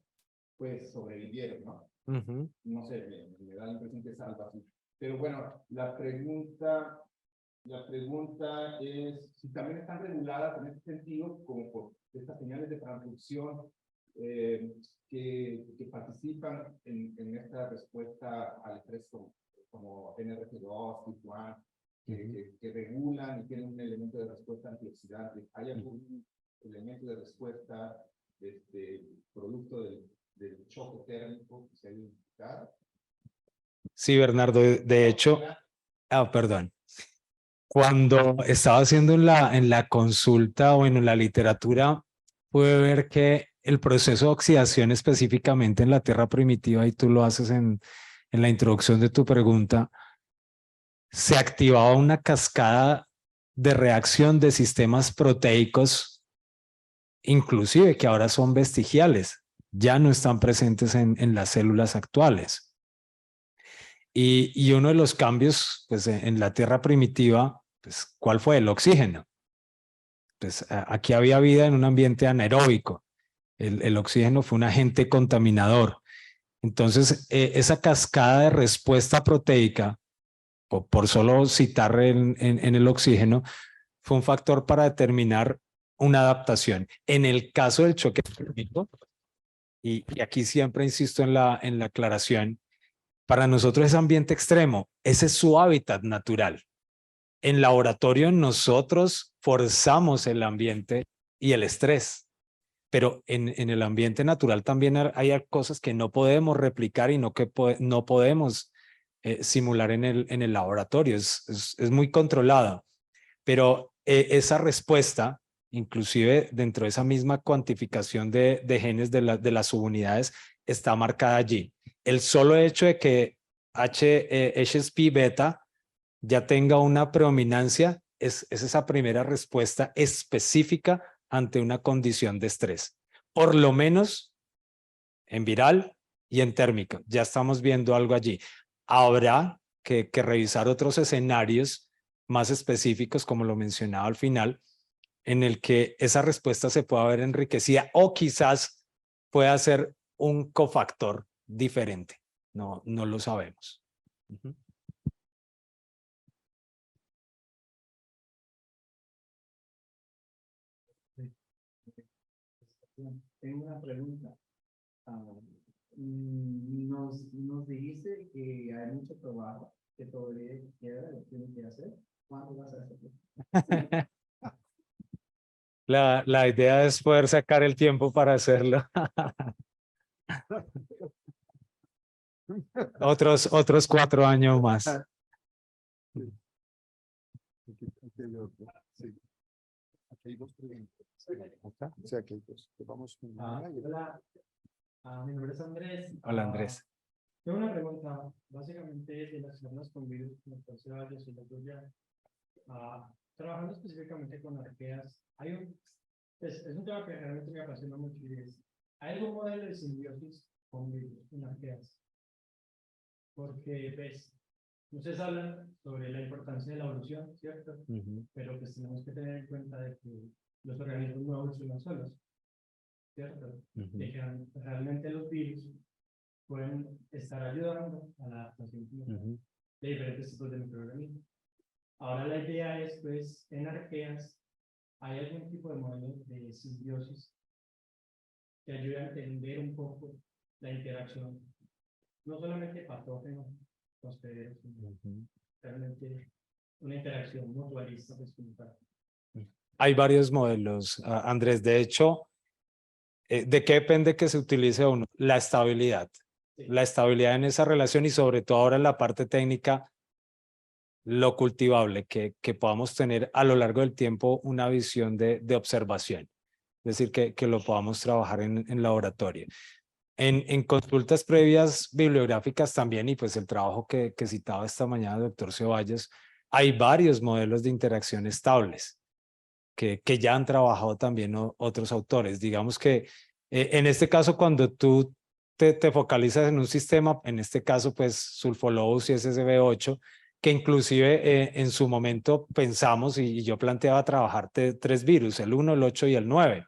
pues sobrevivieron, ¿no? No sé, me da la impresión que es algo así. Pero bueno, la pregunta es si también están reguladas en este sentido, como por estas señales de transducción que participan en esta respuesta al estrés como NRF2, TIP1, que regulan y tienen un elemento de respuesta antioxidante. ¿Hay algún elemento de respuesta producto del choque térmico que se ha identificado? Sí, Bernardo, de hecho, perdón. Cuando estaba haciendo en la consulta o en la literatura, pude ver que el proceso de oxidación específicamente en la tierra primitiva, y tú lo haces en la introducción de tu pregunta, se activaba una cascada de reacción de sistemas proteicos, inclusive que ahora son vestigiales, ya no están presentes en las células actuales. Y uno de los cambios pues, en la tierra primitiva, pues, ¿cuál fue? El oxígeno. Pues, aquí había vida en un ambiente anaeróbico. El oxígeno fue un agente contaminador. Entonces, esa cascada de respuesta proteica, por solo citar en el oxígeno, fue un factor para determinar una adaptación. En el caso del choque térmico, y aquí siempre insisto en la aclaración, para nosotros es ambiente extremo, ese es su hábitat natural. En laboratorio nosotros forzamos el ambiente y el estrés, pero en el ambiente natural también hay cosas que no podemos replicar y no podemos simular en el laboratorio, es muy controlado, pero esa respuesta, inclusive dentro de esa misma cuantificación de genes de las subunidades, está marcada allí. El solo hecho de que HSP beta ya tenga una predominancia es esa primera respuesta específica ante una condición de estrés. Por lo menos en viral y en térmico. Ya estamos viendo algo allí. Habrá que revisar otros escenarios más específicos, como lo mencionaba al final, en el que esa respuesta se pueda ver enriquecida o quizás pueda ser un cofactor diferente. No lo sabemos. Tengo una pregunta. Nos dice que hay mucho trabajo que todavía queda, lo tiene que hacer. ¿Cuándo vas a hacerlo? La idea es poder sacar el tiempo para hacerlo. otros 4 años más. Aquí hay dos preguntas. O sea, aquí hay dos. Vamos con Hola, mi nombre es Andrés. Hola, Andrés. Tengo una pregunta, básicamente de las personas con virus, como Ceballos y la tuya, trabajando específicamente con arqueas, es un tema que realmente me apasiona mucho y es, ¿hay algún modelo de simbiosis con virus en arqueas? Porque, pues, ustedes hablan sobre la importancia de la evolución, ¿cierto? Pero pues tenemos que tener en cuenta de que los organismos no evolucionan solos, ¿cierto? De que realmente los virus pueden estar ayudando a la adaptación de diferentes tipos de microorganismos. Ahora la idea es, pues, en arqueas, ¿hay algún tipo de modelo de simbiosis que ayude a entender un poco la interacción, no solamente patógeno hospedero, sino realmente una interacción mutualista? Pues, como tal? Hay varios modelos, Andrés. De hecho, ¿de qué depende que se utilice uno? La estabilidad. Sí. La estabilidad en esa relación y sobre todo ahora en la parte técnica, lo cultivable, que podamos tener a lo largo del tiempo una visión de observación. Es decir, que lo podamos trabajar en laboratorio. En consultas previas bibliográficas también, y pues el trabajo que citaba esta mañana el doctor Ceballos, hay varios modelos de interacción estables que ya han trabajado también otros autores. Digamos que en este caso, cuando tú te focalizas en un sistema, en este caso pues Sulfolobus y SSB8, que inclusive en su momento pensamos y yo planteaba trabajar tres virus, el 1, el 8 y el 9.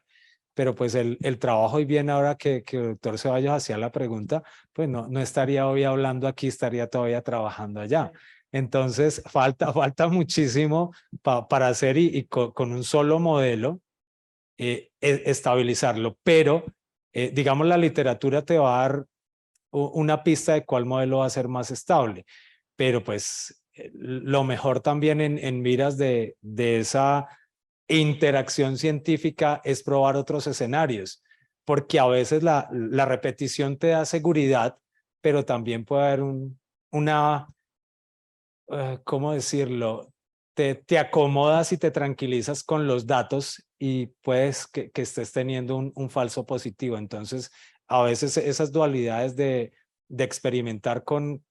Pero pues el trabajo, y bien ahora que el doctor Ceballos hacía la pregunta, pues no estaría hoy hablando aquí, estaría todavía trabajando allá. Entonces falta muchísimo para hacer y con un solo modelo estabilizarlo, pero digamos la literatura te va a dar una pista de cuál modelo va a ser más estable, pero pues lo mejor también en miras de esa interacción científica es probar otros escenarios, porque a veces la repetición te da seguridad, pero también puede haber una, ¿cómo decirlo? Te acomodas y te tranquilizas con los datos y puedes que estés teniendo un falso positivo. Entonces, a veces esas dualidades de experimentar con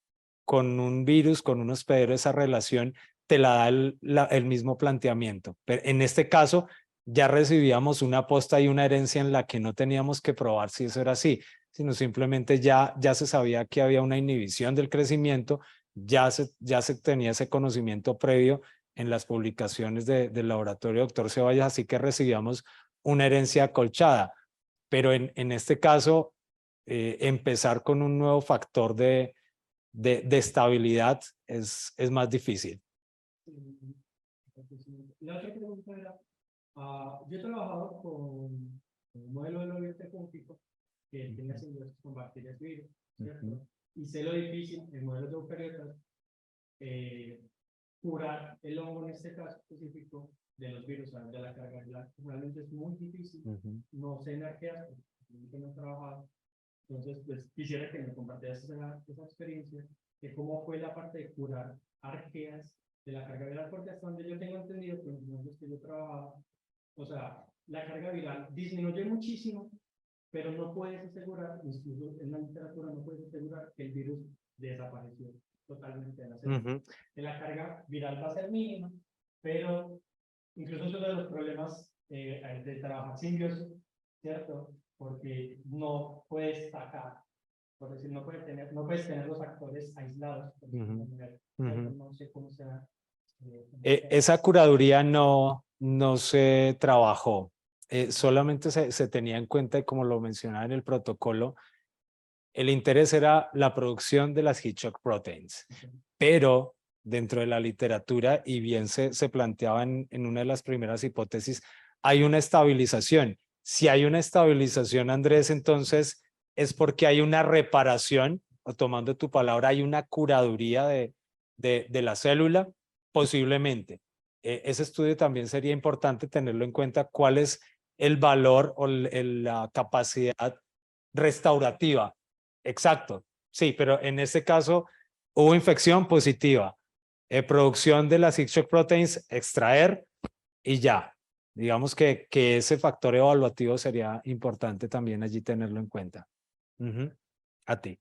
un virus, con un hospedero, esa relación te la da el mismo planteamiento. Pero en este caso, ya recibíamos una posta y una herencia en la que no teníamos que probar si eso era así, sino simplemente ya se sabía que había una inhibición del crecimiento, ya se tenía ese conocimiento previo en las publicaciones del laboratorio doctor Ceballos, así que recibíamos una herencia acolchada. Pero en este caso, empezar con un nuevo factor de estabilidad es más difícil. La otra pregunta era, yo he trabajado con un modelo de lo biotecnológico que tiene simbiosis con bacterias y virus, ¿cierto? Y sé lo difícil en modelos de eucariotas curar el hongo en este caso específico de los virus, de la carga viral. Realmente es muy difícil. No sé en arqueas, porque no he trabajado. Entonces, pues quisiera que me compartieras esa experiencia de cómo fue la parte de curar arqueas de la carga viral, porque hasta donde yo tengo entendido, con los modelos que yo trabajaba, o sea, la carga viral disminuye muchísimo, pero no puedes asegurar, incluso en la literatura no puedes asegurar que el virus desapareció totalmente de la célula. La carga viral va a ser mínima, pero incluso es uno de los problemas de trabajar simbiosis, ¿cierto? Porque no puedes sacar, por decir, no puedes tener los actores aislados. No sé cómo sea. Esa curaduría no se trabajó. Solamente se tenía en cuenta, y como lo mencionaba en el protocolo, el interés era la producción de las heat shock proteins. Pero dentro de la literatura, y bien se planteaba en una de las primeras hipótesis, hay una estabilización. Si hay una estabilización, Andrés, entonces es porque hay una reparación, o tomando tu palabra, hay una curaduría de la célula, posiblemente. Ese estudio también sería importante tenerlo en cuenta, cuál es el valor o la capacidad restaurativa. Exacto, sí, pero en este caso hubo infección positiva, producción de las heat shock proteins, extraer y ya. Digamos que ese factor evaluativo sería importante también allí tenerlo en cuenta. A ti.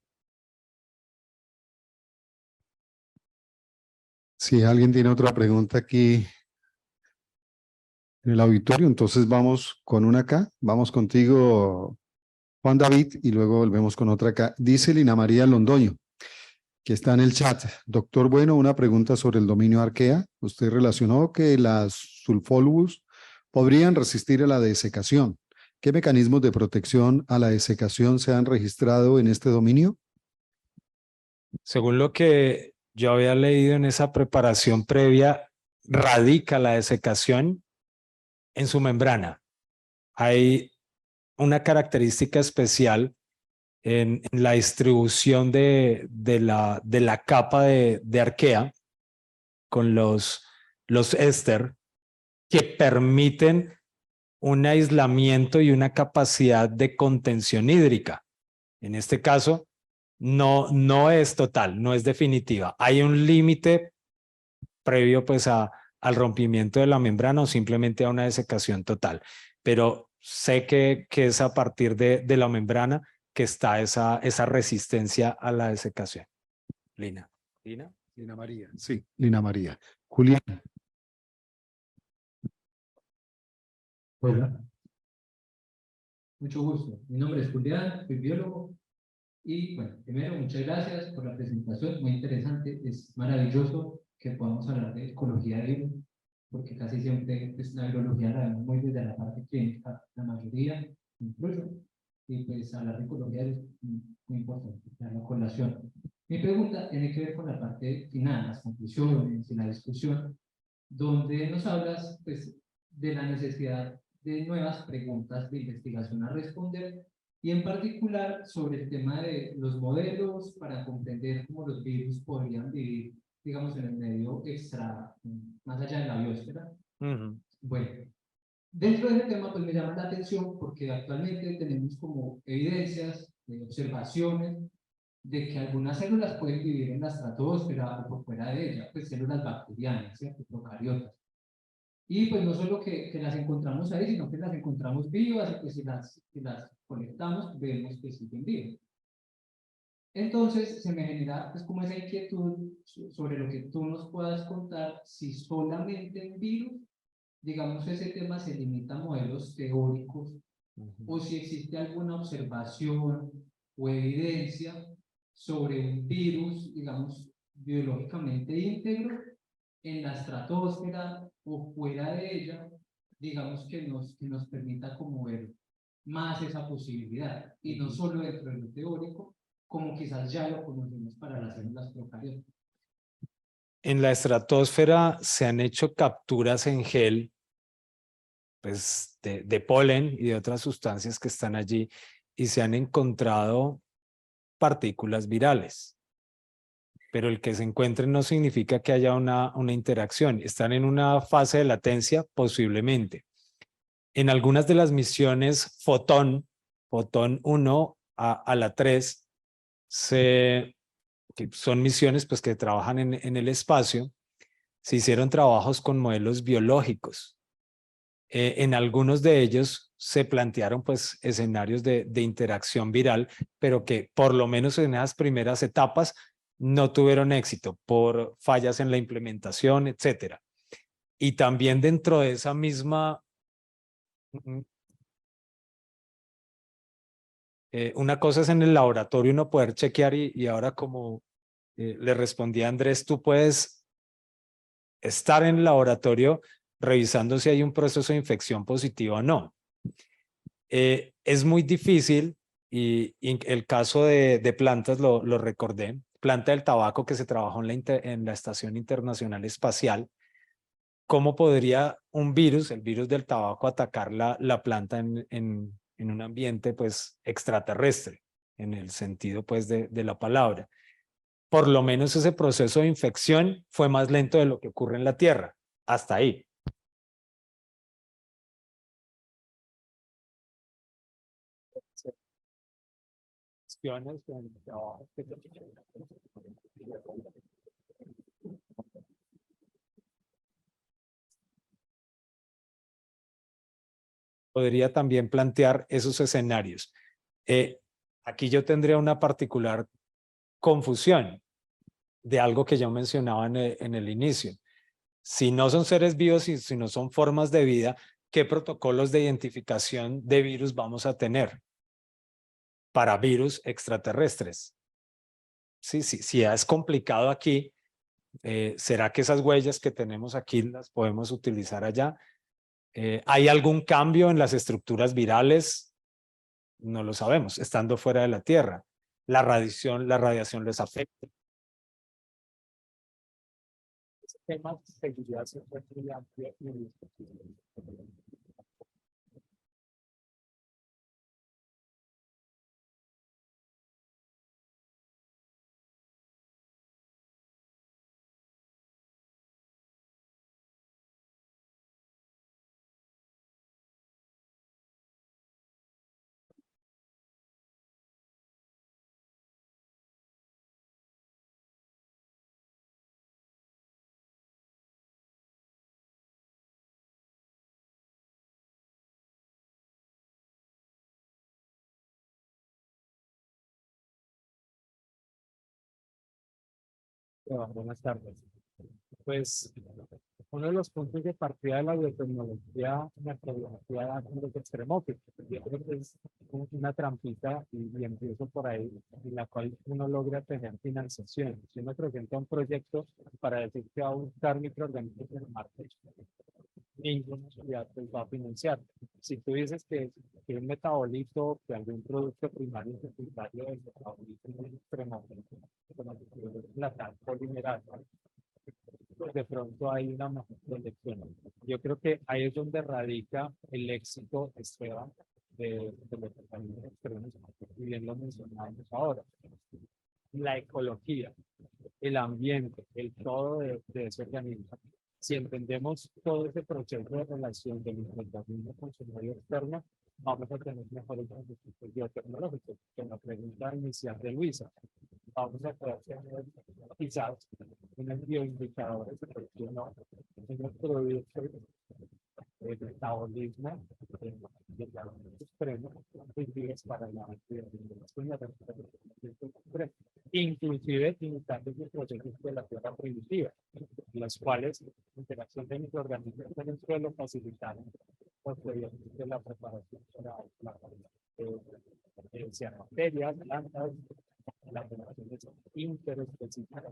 Si alguien tiene otra pregunta aquí en el auditorio, entonces vamos con una acá. Vamos contigo, Juan David, y luego volvemos con otra acá. Dice Lina María Londoño, que está en el chat. Doctor Bueno, una pregunta sobre el dominio arquea. Usted relacionó que las sulfolubus podrían resistir a la desecación. ¿Qué mecanismos de protección a la desecación se han registrado en este dominio? Según lo que yo había leído en esa preparación previa, radica la desecación en su membrana. Hay una característica especial en la distribución de la capa de arquea con los éster que permiten un aislamiento y una capacidad de contención hídrica. En este caso, no es total, no es definitiva. Hay un límite previo pues al rompimiento de la membrana o simplemente a una desecación total. Pero sé que es a partir de la membrana que está esa resistencia a la desecación. Lina. ¿Lina? Lina María. Sí, Lina María. Julián. Hola, mucho gusto. Mi nombre es Julián, soy biólogo. Y bueno, primero, muchas gracias por la presentación, muy interesante. Es maravilloso que podamos hablar de ecología de virus, porque casi siempre pues, la virología la vemos muy desde la parte clínica, la mayoría incluso. Y pues hablar de ecología es muy importante, la colación. Mi pregunta tiene que ver con la parte final, las conclusiones y la discusión, donde nos hablas pues, de la necesidad de nuevas preguntas de investigación a responder y en particular sobre el tema de los modelos para comprender cómo los virus podrían vivir, digamos, en el medio extra, más allá de la biosfera. Bueno, dentro de ese tema pues me llama la atención porque actualmente tenemos como evidencias, observaciones de que algunas células pueden vivir en la estratosfera o por fuera de ella, pues células bacterianas, ¿cierto? Procariotas. Y pues no solo que las encontramos ahí, sino que las encontramos vivas y pues si las conectamos, vemos que siguen vivas. Entonces se me genera pues como esa inquietud sobre lo que tú nos puedas contar, si solamente en virus, digamos, ese tema se limita a modelos teóricos, o si existe alguna observación o evidencia sobre un virus, digamos, biológicamente íntegro en la estratosfera o fuera de ella, digamos que nos permita como ver más esa posibilidad, y no solo dentro de lo teórico, como quizás ya lo conocemos para las células procariotas. En la estratosfera se han hecho capturas en gel pues, de polen y de otras sustancias que están allí y se han encontrado partículas virales. Pero el que se encuentren no significa que haya una interacción. Están en una fase de latencia, posiblemente. En algunas de las misiones Fotón 1 a la 3, que son misiones pues, que trabajan en el espacio, se hicieron trabajos con modelos biológicos. En algunos de ellos se plantearon pues, escenarios de interacción viral, pero que por lo menos en esas primeras etapas no tuvieron éxito por fallas en la implementación, etcétera. Y también dentro de esa misma una cosa es en el laboratorio uno poder chequear y ahora como le respondí a Andrés, tú puedes estar en el laboratorio revisando si hay un proceso de infección positiva o no. Es muy difícil y el caso de plantas lo recordé, planta del tabaco que se trabajó en la Estación Internacional Espacial. ¿Cómo podría un virus, el virus del tabaco, atacar la planta en un ambiente pues extraterrestre, en el sentido pues de la palabra? Por lo menos ese proceso de infección fue más lento de lo que ocurre en la Tierra. Hasta ahí. Podría también plantear esos escenarios. Aquí yo tendría una particular confusión de algo que yo mencionaba en el inicio. Si no son seres vivos y si no son formas de vida, ¿qué protocolos de identificación de virus vamos a tener para virus extraterrestres? Sí, ya es complicado aquí. ¿Será que esas huellas que tenemos aquí las podemos utilizar allá? ¿Hay algún cambio en las estructuras virales? No lo sabemos, estando fuera de la Tierra. La radiación les afecta. Ese tema seguiría siendo muy amplio. Buenas tardes. Pues uno de los puntos de partida de la biotecnología, metodología de los extremófilos, yo creo que es una trampita y empiezo por ahí, en la cual uno logra tener financiación. Si uno presenta un proyecto para decir que va a buscar microorganismos en Marte, ninguna ciudad pues va a financiar. Si tú dices que un metabolito, que algún producto primario o secundario del metabolismo es extremófilo, como la tal polimerasa, pues de pronto hay una mejor proyección. Yo creo que ahí es donde radica el éxito, Esteban, de los organismos extremos, y bien lo mencionamos ahora. La ecología, el ambiente, el todo de ese organismo. Si entendemos todo ese proceso de relación de nuestro organismo con su medio externo, vamos a tener mejores resultados biotecnológicos. Con la pregunta inicial de Luisa, vamos a poder tener quizás unos bioindicadores de unos productos de metabolismo de extremo para la inclusive imitando los procesos de la tierra primitiva, las cuales la interacción de microorganismos en el suelo facilitaron posteriormente la preparación para la sean bacterias, plantas, las relaciones interespecíficas